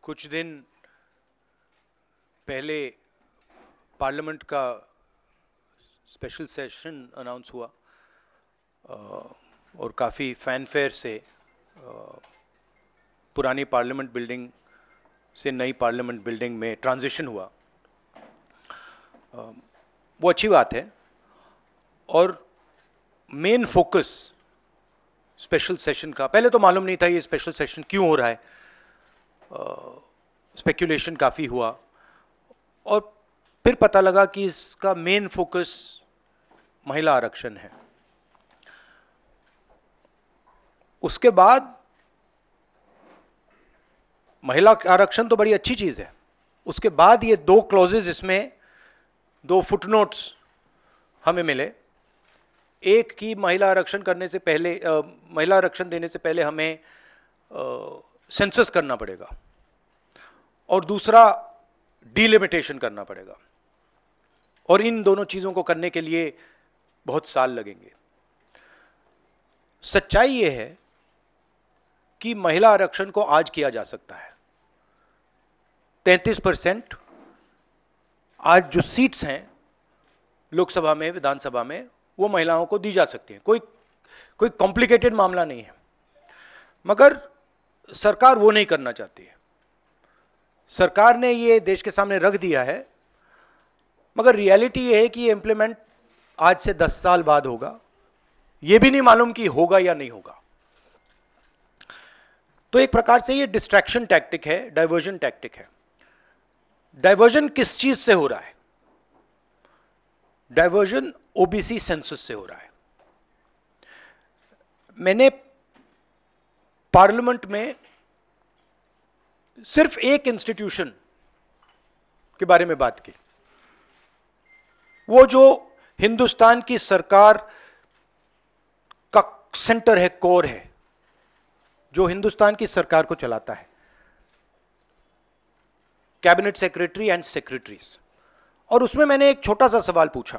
कुछ दिन पहले पार्लियामेंट का स्पेशल सेशन अनाउंस हुआ और काफ़ी फैनफेयर से पुरानी पार्लियामेंट बिल्डिंग से नई पार्लियामेंट बिल्डिंग में ट्रांजिशन हुआ। वो अच्छी बात है और मेन फोकस स्पेशल सेशन का, पहले तो मालूम नहीं था ये स्पेशल सेशन क्यों हो रहा है, स्पेक्यूलेशन काफ़ी हुआ और फिर पता लगा कि इसका मेन फोकस महिला आरक्षण है। उसके बाद महिला आरक्षण तो बड़ी अच्छी चीज है, उसके बाद ये दो क्लॉजेज, इसमें दो फुटनोट्स हमें मिले। एक की महिला आरक्षण करने से पहले, महिला आरक्षण देने से पहले हमें सेंसस करना पड़ेगा और दूसरा डिलिमिटेशन करना पड़ेगा, और इन दोनों चीजों को करने के लिए बहुत साल लगेंगे। सच्चाई यह है कि महिला आरक्षण को आज किया जा सकता है। 33% आज जो सीट्स हैं लोकसभा में, विधानसभा में, वो महिलाओं को दी जा सकती हैं। कोई कॉम्प्लिकेटेड मामला नहीं है, मगर सरकार वो नहीं करना चाहती है। सरकार ने ये देश के सामने रख दिया है, मगर रियलिटी ये है कि ये इंप्लीमेंट आज से 10 साल बाद होगा। ये भी नहीं मालूम कि होगा या नहीं होगा। तो एक प्रकार से ये डिस्ट्रैक्शन टैक्टिक है, डाइवर्जन टैक्टिक है। डाइवर्जन किस चीज से हो रहा है? डाइवर्जन ओबीसी सेंसस से हो रहा है। मैंने पार्लियामेंट में सिर्फ एक इंस्टीट्यूशन के बारे में बात की, वो जो हिंदुस्तान की सरकार का सेंटर है, कोर है, जो हिंदुस्तान की सरकार को चलाता है, कैबिनेट सेक्रेटरी एंड सेक्रेटरीज। और उसमें मैंने एक छोटा सा सवाल पूछा।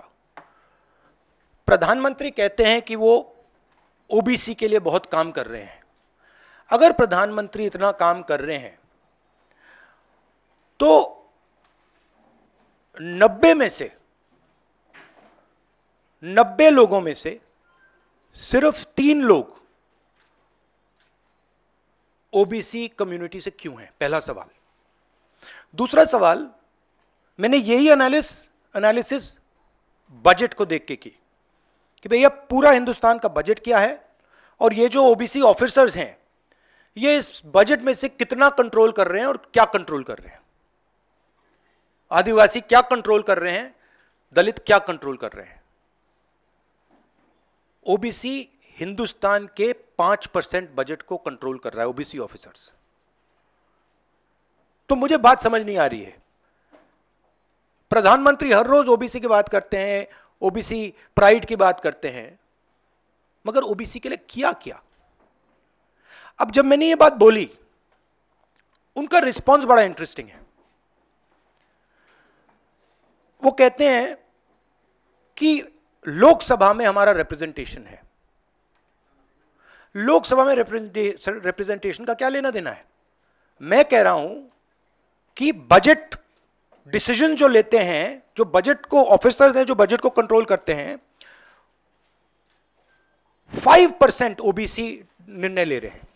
प्रधानमंत्री कहते हैं कि वो ओबीसी के लिए बहुत काम कर रहे हैं। अगर प्रधानमंत्री इतना काम कर रहे हैं तो 90 लोगों में से सिर्फ 3 लोग ओबीसी कम्युनिटी से क्यों हैं? पहला सवाल। दूसरा सवाल, मैंने यही एनालिसिस बजट को देख के की कि भैया पूरा हिंदुस्तान का बजट क्या है और ये जो ओबीसी ऑफिसर्स हैं ये इस बजट में से कितना कंट्रोल कर रहे हैं और क्या कंट्रोल कर रहे हैं। आदिवासी क्या कंट्रोल कर रहे हैं, दलित क्या कंट्रोल कर रहे हैं। ओबीसी हिंदुस्तान के 5% बजट को कंट्रोल कर रहा है, ओबीसी ऑफिसर्स। तो मुझे बात समझ नहीं आ रही है। प्रधानमंत्री हर रोज ओबीसी की बात करते हैं, ओबीसी प्राइड की बात करते हैं, मगर ओबीसी के लिए किया क्या? अब जब मैंने ये बात बोली, उनका रिस्पॉन्स बड़ा इंटरेस्टिंग है। वो कहते हैं कि लोकसभा में हमारा रिप्रेजेंटेशन है। लोकसभा में रिप्रेजेंटेशन का क्या लेना देना है? मैं कह रहा हूं कि बजट डिसीजन जो लेते हैं, जो बजट को ऑफिसर्स हैं, जो बजट को कंट्रोल करते हैं, 5% ओबीसी निर्णय ले रहे हैं।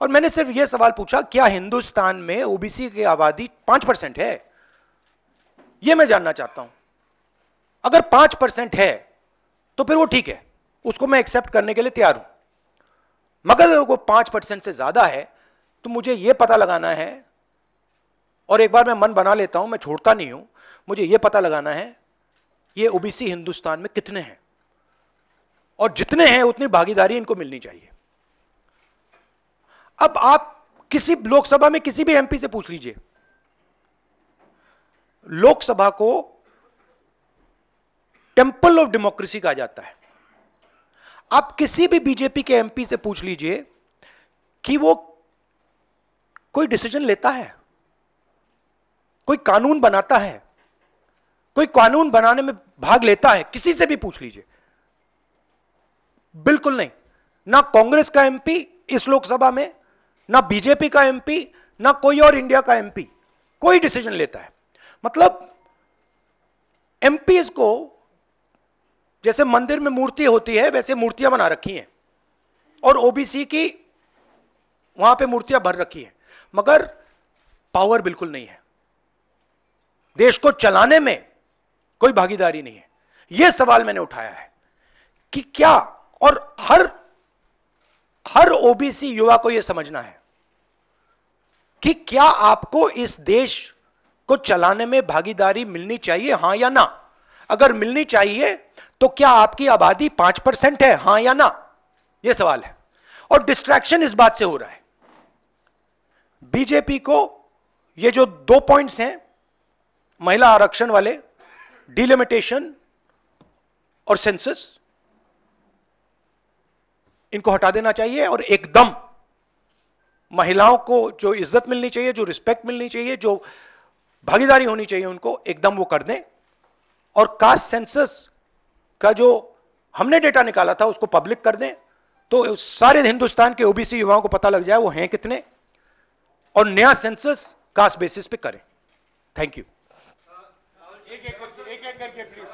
और मैंने सिर्फ यह सवाल पूछा, क्या हिंदुस्तान में ओबीसी की आबादी 5% है? यह मैं जानना चाहता हूं। अगर 5% है तो फिर वो ठीक है, उसको मैं एक्सेप्ट करने के लिए तैयार हूं। मगर अगर वो 5% से ज्यादा है तो मुझे यह पता लगाना है, और एक बार मैं मन बना लेता हूं, मैं छोड़ता नहीं हूं, मुझे यह पता लगाना है ये ओबीसी हिंदुस्तान में कितने हैं, और जितने हैं उतनी भागीदारी इनको मिलनी चाहिए। अब आप किसी लोकसभा में किसी भी एमपी से पूछ लीजिए, लोकसभा को टेंपल ऑफ डेमोक्रेसी कहा जाता है। आप किसी भी बीजेपी के एमपी से पूछ लीजिए कि वो कोई डिसीजन लेता है, कोई कानून बनाता है, कोई कानून बनाने में भाग लेता है, किसी से भी पूछ लीजिए। बिल्कुल नहीं। ना कांग्रेस का एमपी इस लोकसभा में, ना बीजेपी का एमपी, ना कोई और इंडिया का एमपी कोई डिसीजन लेता है। मतलब एमपीज को जैसे मंदिर में मूर्ति होती है वैसे मूर्तियां बना रखी हैं और ओबीसी की वहां पे मूर्तियां भर रखी हैं, मगर पावर बिल्कुल नहीं है, देश को चलाने में कोई भागीदारी नहीं है। यह सवाल मैंने उठाया है कि क्या, और हर ओबीसी युवा को यह समझना है कि क्या आपको इस देश को चलाने में भागीदारी मिलनी चाहिए, हां या ना? अगर मिलनी चाहिए तो क्या आपकी आबादी 5% है, हां या ना? यह सवाल है। और डिस्ट्रैक्शन इस बात से हो रहा है, बीजेपी को ये जो 2 पॉइंट्स हैं, महिला आरक्षण वाले, डिलिमिटेशन और सेंसस, इनको हटा देना चाहिए और एकदम महिलाओं को जो इज्जत मिलनी चाहिए, जो रिस्पेक्ट मिलनी चाहिए, जो भागीदारी होनी चाहिए, उनको एकदम वो कर दें। और कास्ट सेंसस का जो हमने डेटा निकाला था उसको पब्लिक कर दें, तो सारे हिंदुस्तान के ओबीसी युवाओं को पता लग जाए वो हैं कितने, और नया सेंसस कास्ट बेसिस पे करें। Thank you.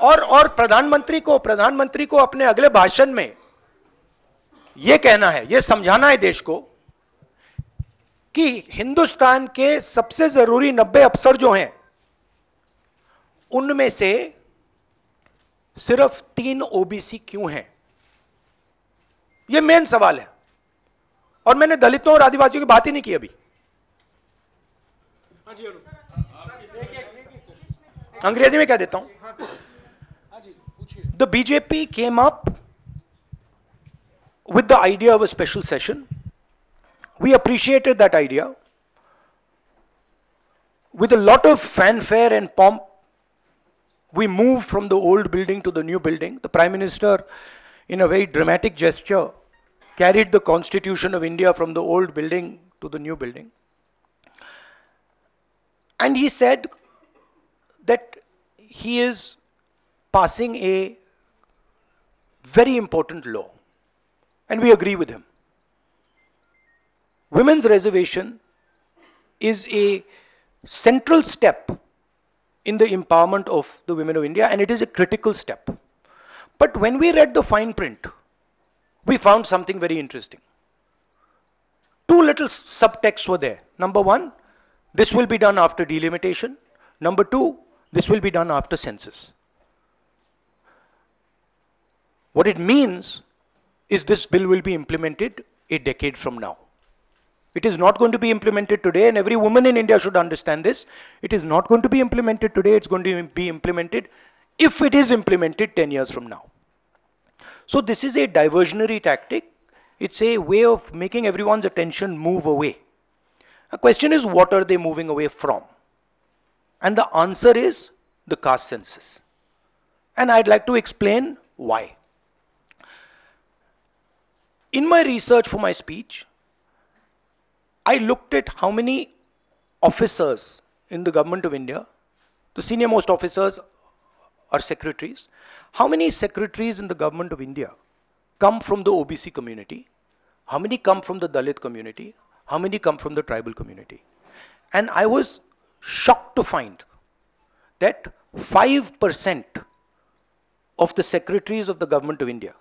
और प्रधानमंत्री को अपने अगले भाषण में यह कहना है, यह समझाना है देश को कि हिंदुस्तान के सबसे जरूरी 90 अफसर जो हैं उनमें से सिर्फ 3 ओबीसी क्यों हैं? यह मेन सवाल है। और मैंने दलितों और आदिवासियों की बात ही नहीं की अभी। अंग्रेजी में कह देता हूं। The BJP came up with the idea of a special session. We appreciated that idea. With a lot of fanfare and pomp, we moved from the old building to the new building. The Prime Minister, in a very dramatic gesture, carried the Constitution of India from the old building to the new building. And he said that he is passing a very important law. And we agree with him. Women's reservation is a central step in the empowerment of the women of India, and it is a critical step. But when we read the fine print, we found something very interesting. 2 little subtexts were there. Number 1, this will be done after delimitation. Number 2, this will be done after census. What it means is this bill will be implemented a decade from now. It is not going to be implemented today, and every woman in India should understand this. It is not going to be implemented today, it's going to be implemented, if it is implemented, 10 years from now. So this is a diversionary tactic. It's a way of making everyone's attention move away. The question is, what are they moving away from? And the answer is the caste census. And I'd like to explain why. In my research for my speech, I looked at how many officers in the government of India, the senior most officers are secretaries, how many secretaries in the government of India come from the OBC community, how many come from the Dalit community, how many come from the tribal community. And I was shocked to find that 5% of the secretaries of the government of India,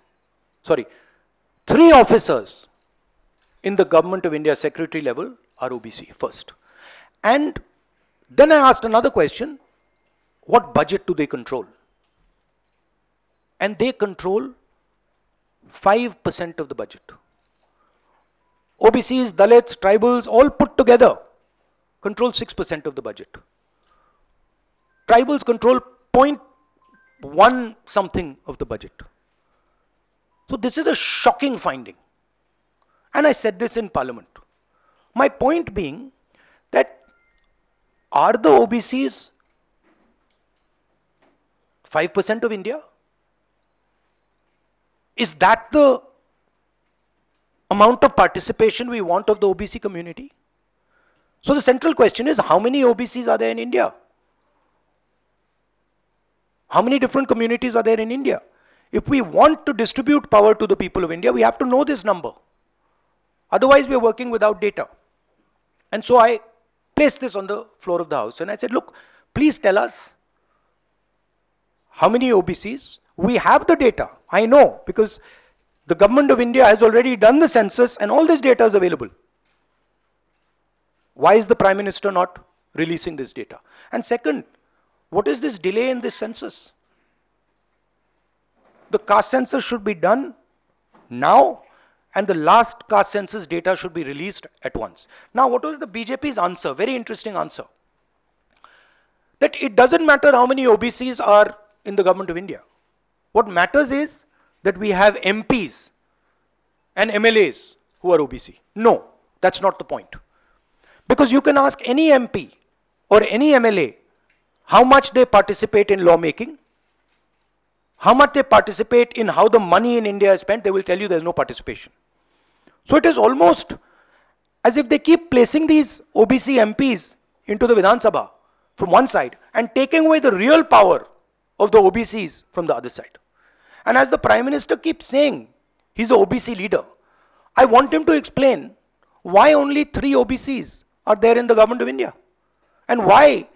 3 officers in the government of India secretary level are OBC first. And then I asked another question, what budget do they control? And they control 5% of the budget. OBCs, Dalits, tribals, all put together control 6% of the budget. Tribals control 0.1 something of the budget. So this is a shocking finding. And I said this in Parliament. My point being that are the OBCs 5% of India? Is that the amount of participation we want of the OBC community? So the central question is, how many OBCs are there in India? How many different communities are there in India? If we want to distribute power to the people of India, we have to know this number. Otherwise, we are working without data. And so I placed this on the floor of the House. And I said, look, please tell us how many OBCs. We have the data. I know, because the government of India has already done the census and all this data is available. Why is the Prime Minister not releasing this data? And second, what is this delay in this census? The caste census should be done now, and the last caste census data should be released at once. Now, what was the BJP's answer? Very interesting answer. That it doesn't matter how many OBCs are in the government of India. What matters is that we have MPs and MLAs who are OBC. No, that's not the point. Because you can ask any MP or any MLA how much they participate in lawmaking, how much they participate in how the money in India is spent, they will tell you there's no participation. So it is almost as if they keep placing these OBC MPs into the Vidhan Sabha from one side and taking away the real power of the OBCs from the other side. And as the Prime Minister keeps saying, he's an OBC leader, I want him to explain why only 3 OBCs are there in the government of India, and why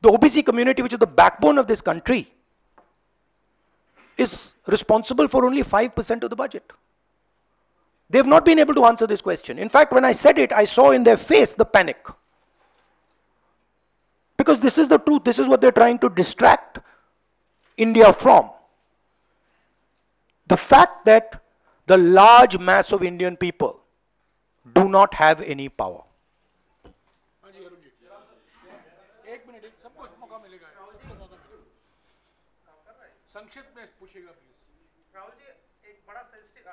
the OBC community, which is the backbone of this country, is responsible for only 5% of the budget. They have not been able to answer this question. In fact, when I said it, I saw in their face the panic. Because this is the truth. This is what they're trying to distract India from. The fact that the large mass of Indian people do not have any power. संक्षिप्त में पूछेगा please. Rahul ji, एक बड़ा sensitive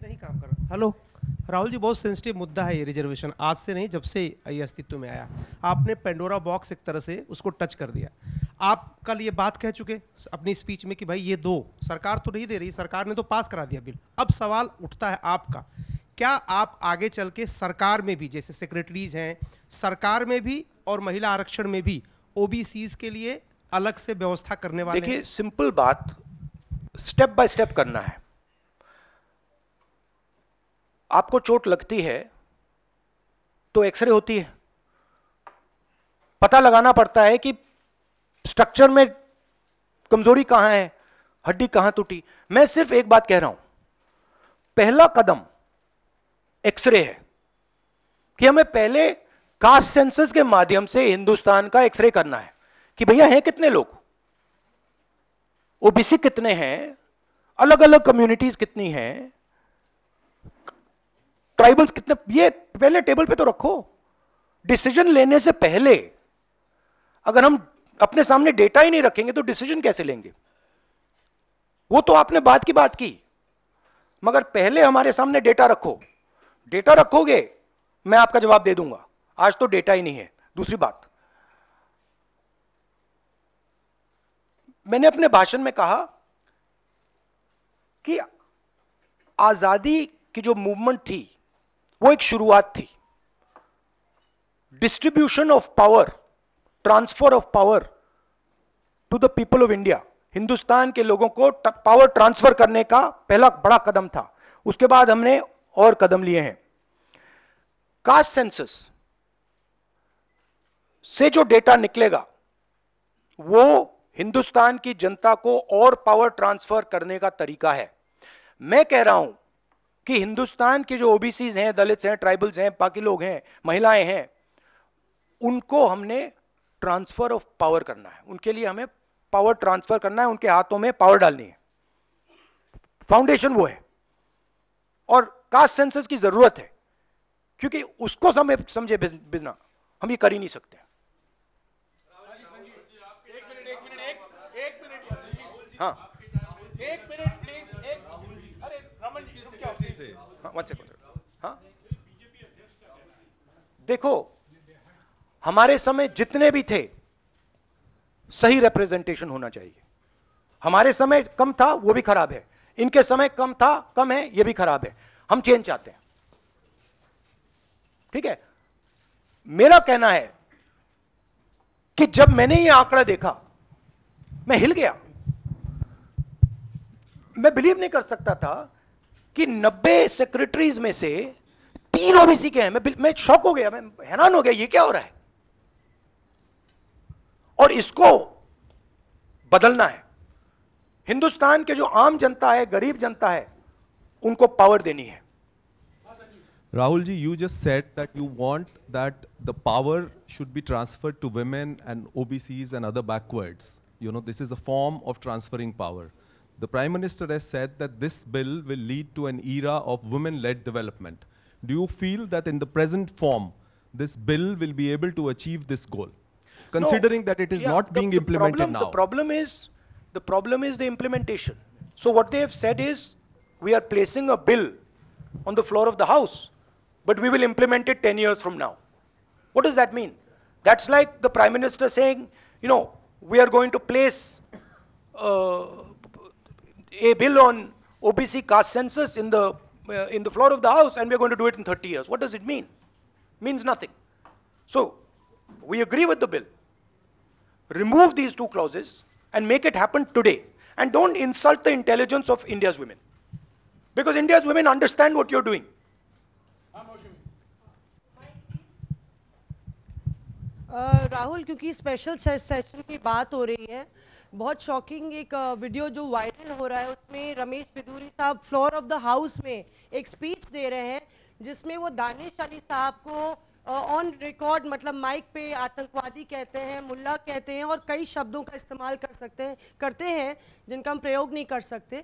नहीं काम कर रहा। Hello Rahul ji, बहुत सेंसिटिव मुद्दा है ये रिजर्वेशन। आज से नहीं, जब से ये अस्तित्व में आया, आपने पेंडोरा बॉक्स एक तरह से उसको टच कर दिया। आप कल ये बात कह चुके अपनी स्पीच में कि भाई ये दो, सरकार तो नहीं दे रही, सरकार ने तो पास करा दिया बिल। अब सवाल उठता है आपका, क्या आप आगे चल के सरकार में भी, जैसे सेक्रेटरीज हैं, सरकार में भी और महिला आरक्षण में भी ओबीसीज के लिए अलग से व्यवस्था करने वाले? देखिए, सिंपल बात, स्टेप बाय स्टेप करना है। आपको चोट लगती है तो एक्सरे होती है, पता लगाना पड़ता है कि स्ट्रक्चर में कमजोरी कहां है, हड्डी कहां टूटी। मैं सिर्फ एक बात कह रहा हूं, पहला कदम एक्सरे है कि हमें पहले कास्ट सेंसस के माध्यम से हिंदुस्तान का एक्सरे करना है कि भैया हैं कितने लोग, ओबीसी कितने हैं, अलग अलग कम्युनिटीज कितनी हैं, ट्राइबल्स कितने, ये पहले टेबल पे तो रखो। डिसीजन लेने से पहले अगर हम अपने सामने डेटा ही नहीं रखेंगे तो डिसीजन कैसे लेंगे? वो तो आपने बात की बात की, मगर पहले हमारे सामने डेटा रखो। डेटा रखोगे, मैं आपका जवाब दे दूंगा। आज तो डेटा ही नहीं है। दूसरी बात, मैंने अपने भाषण में कहा कि आजादी की जो मूवमेंट थी वो एक शुरुआत थी। Distribution of power, transfer of power to the people of India, Hindustan के लोगों को पावर ट्रांसफर करने का पहला बड़ा कदम था। उसके बाद हमने और कदम लिए हैं। कास्ट सेंसस से जो डेटा निकलेगा वो हिंदुस्तान की जनता को और पावर ट्रांसफर करने का तरीका है। मैं कह रहा हूं कि हिंदुस्तान के जो ओबीसीज हैं, दलित्स हैं, ट्राइबल्स हैं, बाकी लोग हैं, महिलाएं हैं, उनको हमने ट्रांसफर ऑफ पावर करना है। उनके लिए हमें पावर ट्रांसफर करना है, उनके हाथों में पावर डालनी है। फाउंडेशन वो है, और कास्ट सेंसस की जरूरत है, क्योंकि उसको समझे बिना हम ये कर ही नहीं सकते। हाँ, एक मिनट प्लीज, अरे रमन जी रुक जाओ प्लीज। हाँ, वन सेकंड। हाँ, देखो, हमारे समय जितने भी थे सही रिप्रेजेंटेशन होना चाहिए। हमारे समय कम था, वो भी खराब है। इनके समय कम था, कम है, ये भी खराब है। हम चेंज चाहते हैं, ठीक है। मेरा कहना है कि जब मैंने ये आंकड़ा देखा मैं हिल गया। मैं बिलीव नहीं कर सकता था कि 90 सेक्रेटरीज में से 3 ओबीसी के हैं। मैं शॉक हो गया, मैं हैरान हो गया, ये क्या हो रहा है। और इसको बदलना है। हिंदुस्तान के जो आम जनता है, गरीब जनता है, उनको पावर देनी है। Rahul ji, you just said that you want that the power should be transferred to women and OBCs and other backwards. You know, this is a form of transferring power. The Prime Minister has said that this bill will lead to an era of women-led development. Do you feel that in the present form, this bill will be able to achieve this goal? Considering that it is not being implemented now. The problem is the implementation. So what they have said is, we are placing a bill on the floor of the House, but we will implement it 10 years from now. What does that mean? That's like the Prime Minister saying, you know, we are going to place a bill on OBC caste census in the floor of the House, and we are going to do it in 30 years. What does it mean? Means nothing. So we agree with the bill. Remove these 2 clauses and make it happen today. And don't insult the intelligence of India's women. Because India's women understand what you're doing. Rahul, क्योंकि special session की बात हो रही है, बहुत shocking एक video जो viral हो रहा है, उसमें रमेश बिदूरी साहब फ्लोर ऑफ द हाउस में एक स्पीच दे रहे हैं, जिसमें वो दानिश अली साहब को ऑन रिकॉर्ड, मतलब माइक पे आतंकवादी कहते हैं, मुल्ला कहते हैं और कई शब्दों का इस्तेमाल करते हैं जिनका हम प्रयोग नहीं कर सकते।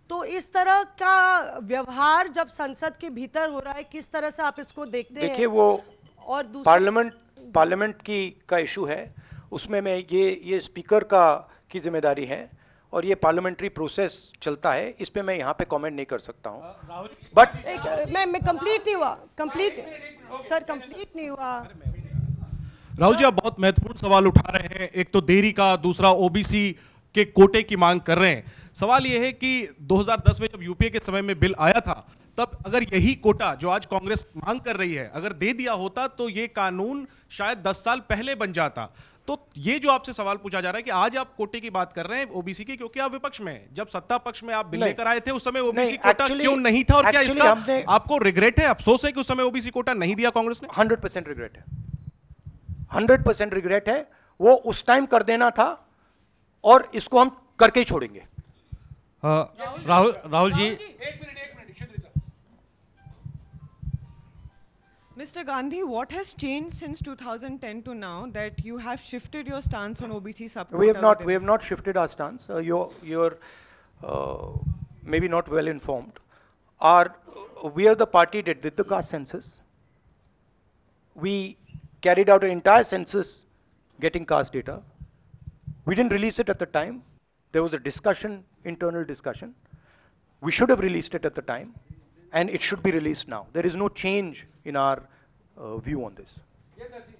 तो इस तरह का व्यवहार जब संसद के भीतर हो रहा है, किस तरह से आप इसको देखते हैं? देखिए, वो और पार्लियामेंट का इशू है, उसमें मैं ये स्पीकर की जिम्मेदारी है और ये पार्लियामेंट्री प्रोसेस चलता है, इस पे मैं यहाँ पे कमेंट नहीं कर सकता हूँ। बट मैं कंप्लीट नहीं हुआ, कंप्लीट नहीं हुआ। राहुल जी, आप बहुत महत्वपूर्ण सवाल उठा रहे हैं, एक तो देरी का, दूसरा ओबीसी के कोटे की मांग कर रहे हैं। सवाल यह है कि 2010 में जब यूपीए के समय में बिल आया था, तब अगर यही कोटा जो आज कांग्रेस मांग कर रही है अगर दे दिया होता तो ये कानून शायद 10 साल पहले बन जाता। तो ये जो आपसे सवाल पूछा जा रहा है कि आज आप कोटे की बात कर रहे हैं ओबीसी की, क्योंकि आप विपक्ष में हैं, जब सत्ता पक्ष में आप बिल लेकर आए थे उस समय ओबीसी कोटा क्यों नहीं था, और क्या इसका आपको रिग्रेट है, अफसोस है कि उस समय ओबीसी कोटा नहीं दिया कांग्रेस ने? 100% रिग्रेट है, 100% रिग्रेट है। वो उस टाइम कर देना था और इसको हम करके ही छोड़ेंगे। Rahul ji, Mr. Gandhi, what has changed since 2010 to now that you have shifted your stance on OBC support? We have not shifted our stance. You're maybe not well informed. We are the party that did the caste census. We carried out an entire census getting caste data. We didn't release it at the time. There was a discussion, internal discussion. We should have released it at the time, and it should be released now. There is no change in our view on this. Yes, I see.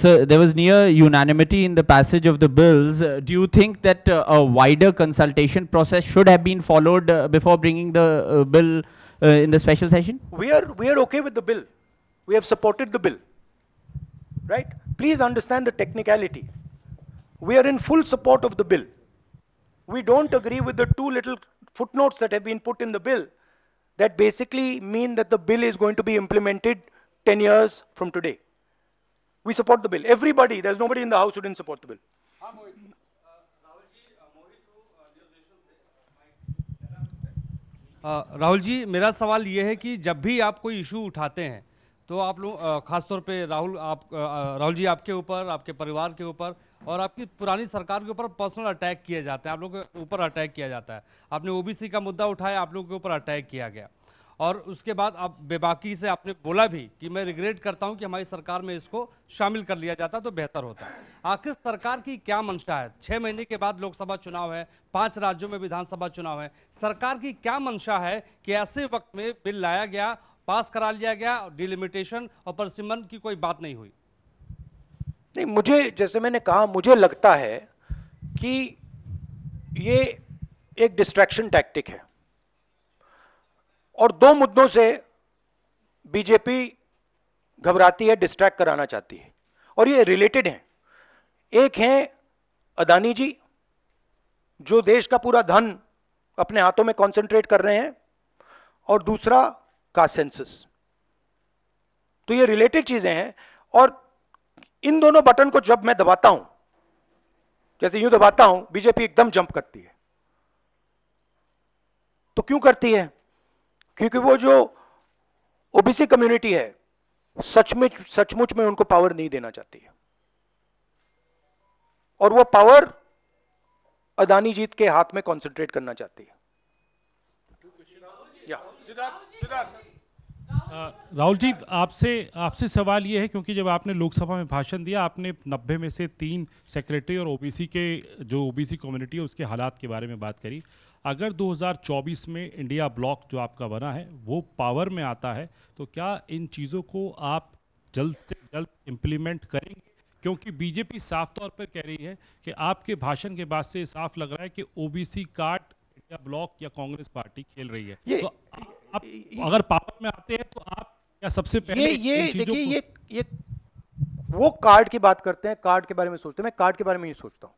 So there was near unanimity in the passage of the bills. Do you think that a wider consultation process should have been followed before bringing the bill in the special session? We are okay with the bill. We have supported the bill. Right? Please understand the technicality. We are in full support of the bill. We don't agree with the 2 little footnotes that have been put in the bill that basically mean that the bill is going to be implemented 10 years from today. We support the bill. Everybody, there's nobody in the house who didn't support the bill. Rahul ji, मेरा सवाल यह है कि जब भी आप कोई issue उठाते हैं तो आप लोग खासतौर पे राहुल जी, आपके ऊपर, आपके परिवार के ऊपर और आपकी पुरानी सरकार के ऊपर पर्सनल अटैक किए जाते हैं, आप लोगों के ऊपर अटैक किया जाता है। आपने ओबीसी का मुद्दा उठाया, आप लोगों के ऊपर अटैक किया गया, और उसके बाद आप बेबाकी से आपने बोला भी कि मैं रिग्रेट करता हूं कि हमारी सरकार में इसको शामिल कर लिया जाता तो बेहतर होता। आखिर सरकार की क्या मंशा है? 6 महीने के बाद लोकसभा चुनाव है, 5 राज्यों में विधानसभा चुनाव है, सरकार की क्या मंशा है कि ऐसे वक्त में बिल लाया गया, पास करा लिया गया, डिलिमिटेशन और परसिमन की कोई बात नहीं हुई? नहीं, मुझे, जैसे मैंने कहा, मुझे लगता है कि ये एक डिस्ट्रैक्शन टैक्टिक है और 2 मुद्दों से बीजेपी घबराती है, डिस्ट्रैक्ट कराना चाहती है, और ये रिलेटेड हैं। एक है अदानी जी जो देश का पूरा धन अपने हाथों में कॉन्सेंट्रेट कर रहे हैं, और दूसरा कास्ट सेंसस। तो ये रिलेटेड चीजें हैं, और इन दोनों बटन को जब मैं दबाता हूं, जैसे यूं दबाता हूं, बीजेपी एकदम जंप करती है। तो क्यों करती है? क्योंकि वो जो ओबीसी कम्युनिटी है, सचमुच में उनको पावर नहीं देना चाहती है, और वो पावर अदानी जी के हाथ में कॉन्सेंट्रेट करना चाहती है। राहुल जी, आपसे सवाल ये है, क्योंकि जब आपने लोकसभा में भाषण दिया, आपने 90 में से 3 सेक्रेटरी और ओबीसी के जो ओबीसी कम्युनिटी है उसके हालात के बारे में बात करी। अगर 2024 में इंडिया ब्लॉक जो आपका बना है वो पावर में आता है, तो क्या इन चीज़ों को आप जल्द से जल्द इम्प्लीमेंट करेंगे? क्योंकि बीजेपी साफ तौर पर कह रही है कि आपके भाषण के बाद से साफ लग रहा है कि ओबीसी कार्ड इंडिया ब्लॉक या कांग्रेस पार्टी खेल रही है। तो आप अगर पावर में आते हैं तो आप क्या सबसे पहले ये देखिए, ये वो कार्ड की बात करते हैं, कार्ड के बारे में सोचते हैं। मैं कार्ड के बारे में नहीं सोचता हूं।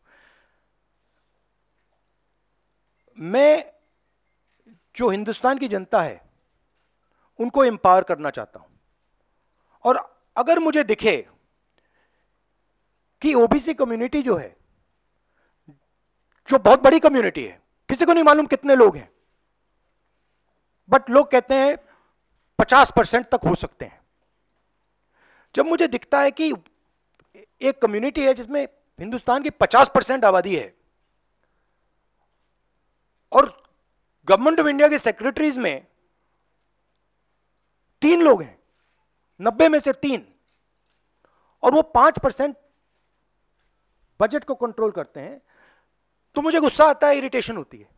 मैं जो हिंदुस्तान की जनता है उनको एम्पावर करना चाहता हूं, और अगर मुझे दिखे कि ओबीसी कम्युनिटी जो है, जो बहुत बड़ी कम्युनिटी है, किसी को नहीं मालूम कितने लोग हैं, बट लोग कहते हैं 50% तक हो सकते हैं। जब मुझे दिखता है कि एक कम्युनिटी है जिसमें हिंदुस्तान की 50% आबादी है, और गवर्नमेंट ऑफ इंडिया के सेक्रेटरीज में 3 लोग हैं, 90 में से 3, और वो 5% बजट को कंट्रोल करते हैं, तो मुझे गुस्सा आता है, इरिटेशन होती है।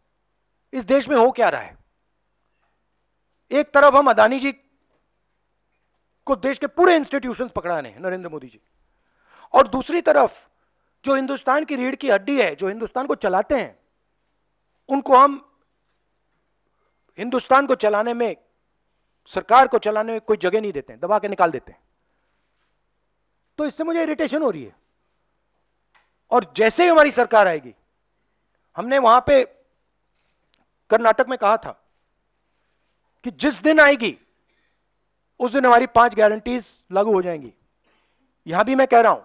इस देश में हो क्या रहा है? एक तरफ हम अदानी जी को देश के पूरे इंस्टीट्यूशंस पकड़ाने हैं, नरेंद्र मोदी जी, और दूसरी तरफ जो हिंदुस्तान की रीढ़ की हड्डी है, जो हिंदुस्तान को चलाते हैं, उनको हम हिंदुस्तान को चलाने में, सरकार को चलाने में कोई जगह नहीं देते हैं, दबा के निकाल देते हैं। तो इससे मुझे इरिटेशन हो रही है। और जैसे ही हमारी सरकार आएगी, हमने वहां पे कर्नाटक में कहा था कि जिस दिन आएगी उस दिन हमारी 5 गारंटीज लागू हो जाएंगी। यहां भी मैं कह रहा हूं,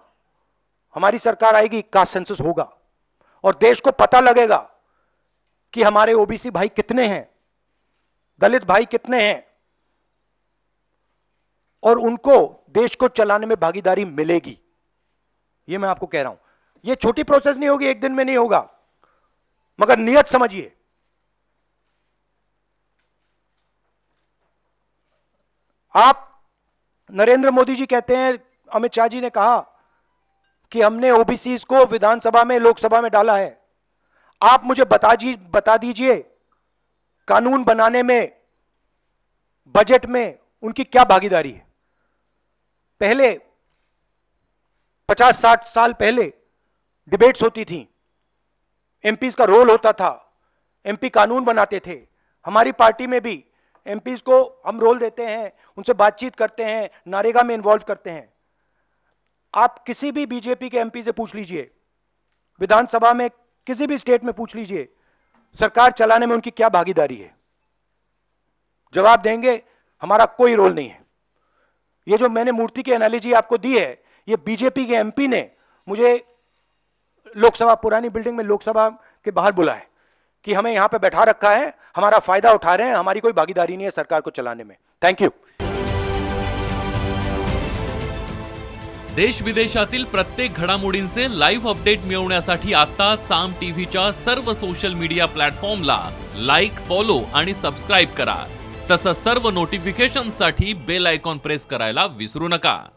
हमारी सरकार आएगी, कास्ट सेंसस होगा, और देश को पता लगेगा कि हमारे ओबीसी भाई कितने हैं, दलित भाई कितने हैं, और उनको देश को चलाने में भागीदारी मिलेगी। यह मैं आपको कह रहा हूं। यह छोटी प्रोसेस नहीं होगी, एक दिन में नहीं होगा, मगर नियत समझिए। आप, नरेंद्र मोदी जी कहते हैं, अमित शाह जी ने कहा कि हमने ओबीसी को विधानसभा में, लोकसभा में डाला है। आप मुझे बता दीजिए कानून बनाने में, बजट में उनकी क्या भागीदारी है। पहले 50-60 साल पहले डिबेट्स होती थी, एमपीज का रोल होता था, एमपी कानून बनाते थे। हमारी पार्टी में भी एमपीज को हम रोल देते हैं, उनसे बातचीत करते हैं, नारेगा में इन्वॉल्व करते हैं। आप किसी भी बीजेपी के एमपी से पूछ लीजिए, विधानसभा में किसी भी स्टेट में पूछ लीजिए, सरकार चलाने में उनकी क्या भागीदारी है। जवाब देंगे, हमारा कोई रोल नहीं है। ये जो मैंने मूर्ति की एनालॉजी आपको दी है, ये बीजेपी के एमपी ने मुझे लोकसभा, पुरानी बिल्डिंग में लोकसभा के बाहर बुलाया कि हमें यहां पे बैठा रखा है, हमारा फायदा उठा रहे हैं, हमारी कोई भागीदारी नहीं है सरकार को चलाने में। Thank you. देश विदेशातील प्रत्येक घडामोडींचे लाईव्ह अपडेट मिळवण्यासाठी आता साम टीव्हीच्या सर्व सोशल मीडिया प्लॅटफॉर्मला लाईक, फॉलो आणि सबस्क्राइब करा। तसंच सर्व नोटिफिकेशनसाठी बेल आयकॉन प्रेस करायला विसरू नका।